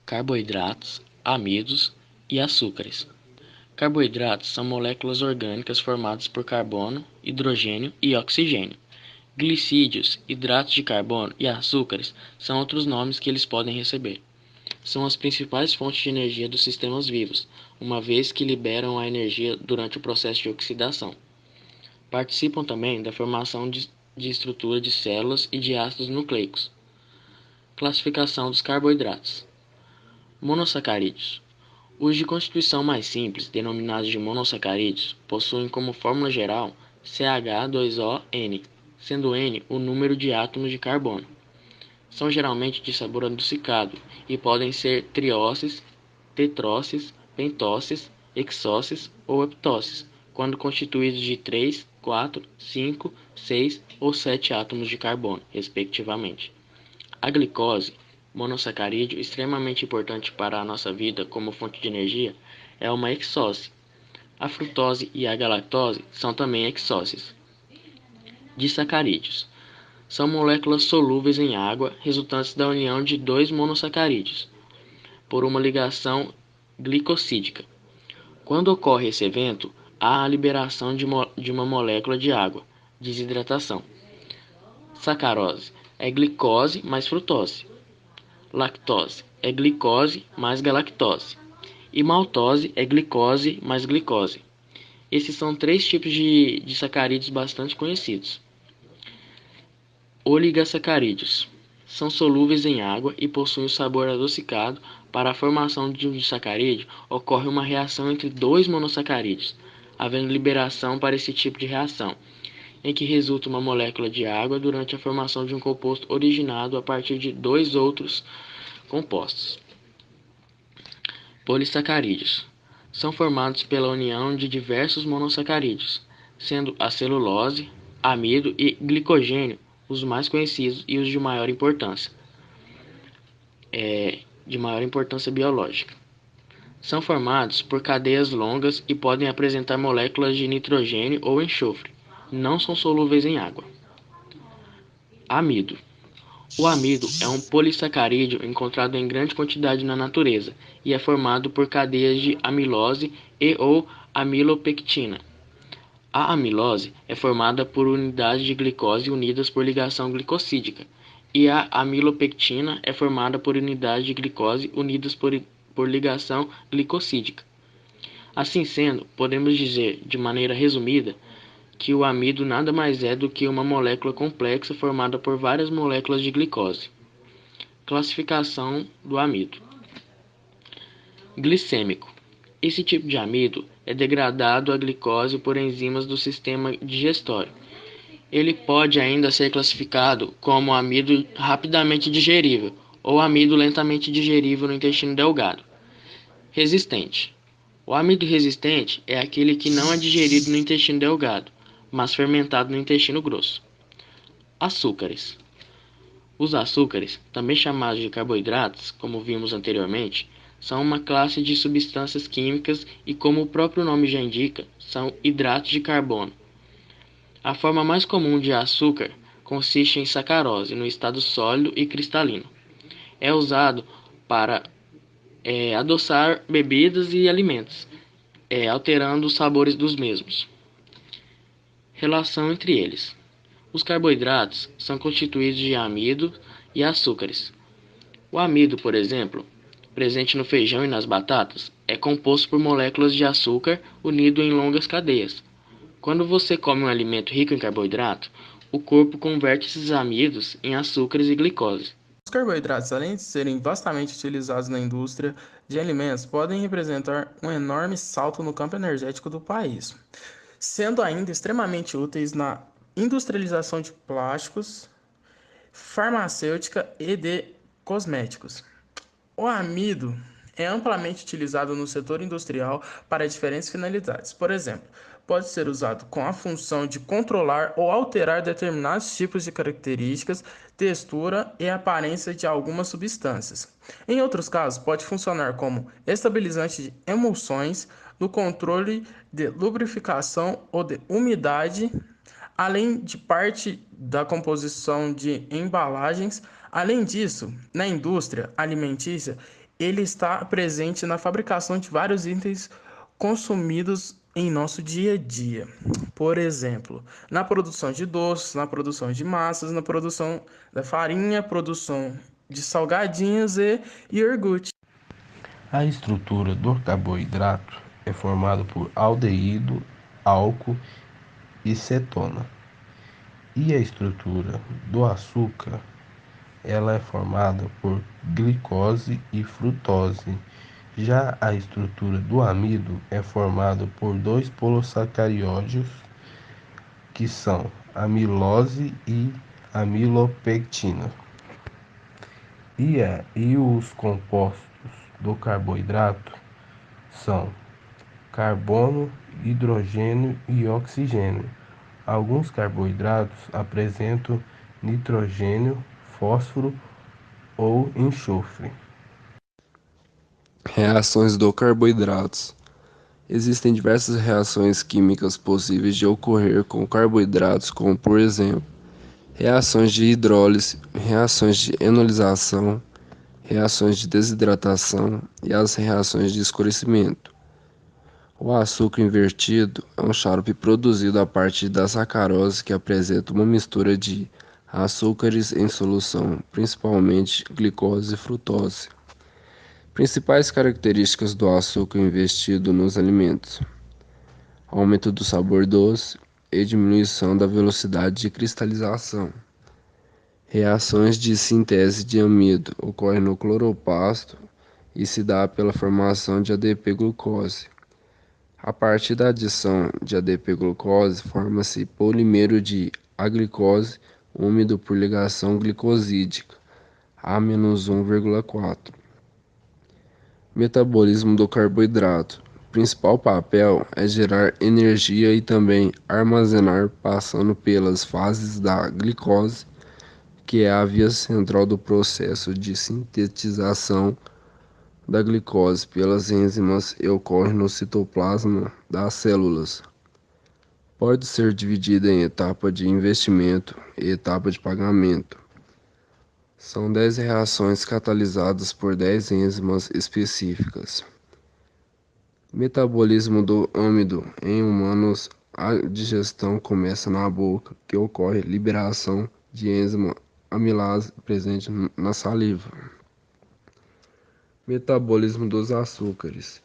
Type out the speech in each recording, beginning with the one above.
Carboidratos, amidos e açúcares. Carboidratos são moléculas orgânicas formadas por carbono, hidrogênio e oxigênio. Glicídios, hidratos de carbono e açúcares são outros nomes que eles podem receber. São as principais fontes de energia dos sistemas vivos, uma vez que liberam a energia durante o processo de oxidação. Participam também da formação de estrutura de células e de ácidos nucleicos. Classificação dos carboidratos. Monossacarídeos. Os de constituição mais simples, denominados de monossacarídeos, possuem como fórmula geral CH2ON, sendo N o número de átomos de carbono. São geralmente de sabor adocicado e podem ser triósses, tetrósses, pentósses, hexósses ou heptósses, quando constituídos de 3, 4, 5, 6 ou 7 átomos de carbono, respectivamente. A glicose, monossacarídeo extremamente importante para a nossa vida como fonte de energia, é uma hexose. A frutose e a galactose são também hexoses. Disacarídeos. São moléculas solúveis em água resultantes da união de dois monossacarídeos por uma ligação glicosídica. Quando ocorre esse evento, há a liberação de uma molécula de água, desidratação. Sacarose é glicose mais frutose. Lactose é glicose mais galactose. E maltose é glicose mais glicose. Esses são três tipos de sacarídeos bastante conhecidos. Oligosacarídeos. São solúveis em água e possuem o sabor adocicado. Para a formação de um disacarídeo, ocorre uma reação entre dois monossacarídeos, havendo liberação para esse tipo de reação, em que resulta uma molécula de água durante a formação de um composto originado a partir de dois outros compostos. Polissacarídeos. São formados pela união de diversos monossacarídeos, sendo a celulose, amido e glicogênio os mais conhecidos e os de maior importância biológica. São formados por cadeias longas e podem apresentar moléculas de nitrogênio ou enxofre. Não são solúveis em água. Amido. O amido é um polissacarídeo encontrado em grande quantidade na natureza e é formado por cadeias de amilose e ou amilopectina. A amilose é formada por unidades de glicose unidas por ligação glicosídica, e a amilopectina é formada por unidades de glicose unidas por ligação glicosídica. Assim sendo, podemos dizer, de maneira resumida, que o amido nada mais é do que uma molécula complexa formada por várias moléculas de glicose. Classificação do amido. Glicêmico. Esse tipo de amido é degradado a glicose por enzimas do sistema digestório. Ele pode ainda ser classificado como amido rapidamente digerível ou amido lentamente digerível no intestino delgado. Resistente. O amido resistente é aquele que não é digerido no intestino delgado, mas fermentado no intestino grosso. Açúcares. Os açúcares, também chamados de carboidratos, como vimos anteriormente, são uma classe de substâncias químicas e, como o próprio nome já indica, são hidratos de carbono. A forma mais comum de açúcar consiste em sacarose, no estado sólido e cristalino. É usado para adoçar bebidas e alimentos, alterando os sabores dos mesmos. Relação entre eles. Os carboidratos são constituídos de amido e açúcares. O amido, por exemplo, presente no feijão e nas batatas, é composto por moléculas de açúcar unido em longas cadeias. Quando você come um alimento rico em carboidrato, o corpo converte esses amidos em açúcares e glicose. Os carboidratos, além de serem vastamente utilizados na indústria de alimentos, podem representar um enorme salto no campo energético do país, sendo ainda extremamente úteis na industrialização de plásticos, farmacêutica e de cosméticos. O amido é amplamente utilizado no setor industrial para diferentes finalidades. Por exemplo, pode ser usado com a função de controlar ou alterar determinados tipos de características, textura e aparência de algumas substâncias. Em outros casos, pode funcionar como estabilizante de emulsões, no controle de lubrificação ou de umidade, além de parte da composição de embalagens. Além disso, na indústria alimentícia, ele está presente na fabricação de vários itens consumidos em nosso dia a dia. Por exemplo, na produção de doces, na produção de massas, na produção da farinha, produção de salgadinhos e iogurte. A estrutura do carboidrato é formada por aldeído, álcool e cetona. E a estrutura do açúcar, ela é formada por glicose e frutose. Já a estrutura do amido é formada por dois polissacarídeos, que são amilose e amilopectina. E os compostos do carboidrato são carbono, hidrogênio e oxigênio. Alguns carboidratos apresentam nitrogênio, fósforo ou enxofre. Reações do carboidratos. Existem diversas reações químicas possíveis de ocorrer com carboidratos, como por exemplo, reações de hidrólise, reações de enolização, reações de desidratação e as reações de escurecimento. O açúcar invertido é um xarope produzido a partir da sacarose que apresenta uma mistura de açúcares em solução, principalmente glicose e frutose. Principais características do açúcar investido nos alimentos: aumento do sabor doce e diminuição da velocidade de cristalização. Reações de síntese de amido ocorrem no cloroplasto e se dá pela formação de ADP-glucose. A partir da adição de ADP-glucose, forma-se polímero de aglicose úmido por ligação glicosídica, A-1,4. Metabolismo do carboidrato. O principal papel é gerar energia e também armazenar, passando pelas fases da glicose, que é a via central do processo de sintetização da glicose pelas enzimas e ocorre no citoplasma das células. Pode ser dividida em etapa de investimento e etapa de pagamento. São 10 reações catalisadas por 10 enzimas específicas. Metabolismo do âmido. Em humanos, a digestão começa na boca, que ocorre liberação de enzima amilase presente na saliva. Metabolismo dos açúcares.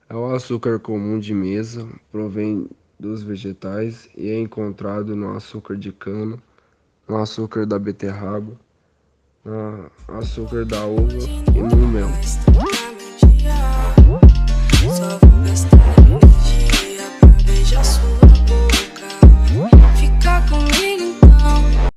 É o açúcar comum de mesa, provém dos vegetais e é encontrado no açúcar de cana, no açúcar da beterraba, no açúcar da uva e no mel.